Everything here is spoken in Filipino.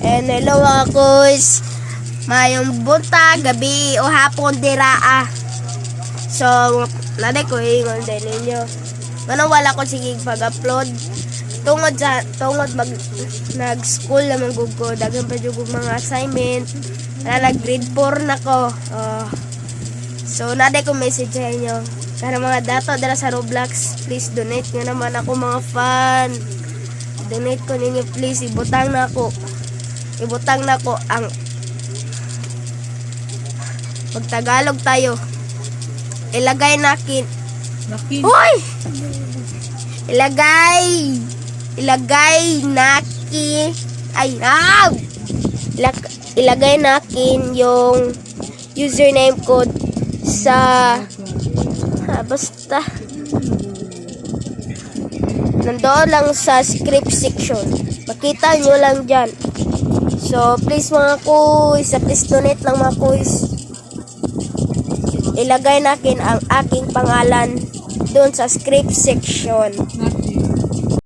And hello mga kuys. Mayong bunta, gabi o hapon diraa. So, naday ko ingon din ninyo. Manang wala ko sige pag-upload. Tungod nag-school naman ko. Dagan pa yung mga assignment. Nag-grade 4 na ko. So, naday ko message sa inyo. Kaya mga dato dala sa Roblox, please donate nga naman ako mga fan. Donate ko ninyo please. Ibutang na ko ang pag-Tagalog tayo. Ilagay nakin. Hoy! Ilagay nakin yung username code sa basta nandoon lang sa script section. Makita nyo lang dyan. So, please mga kuys, please donate lang mga kuys. Ilagay natin ang aking pangalan doon sa script section.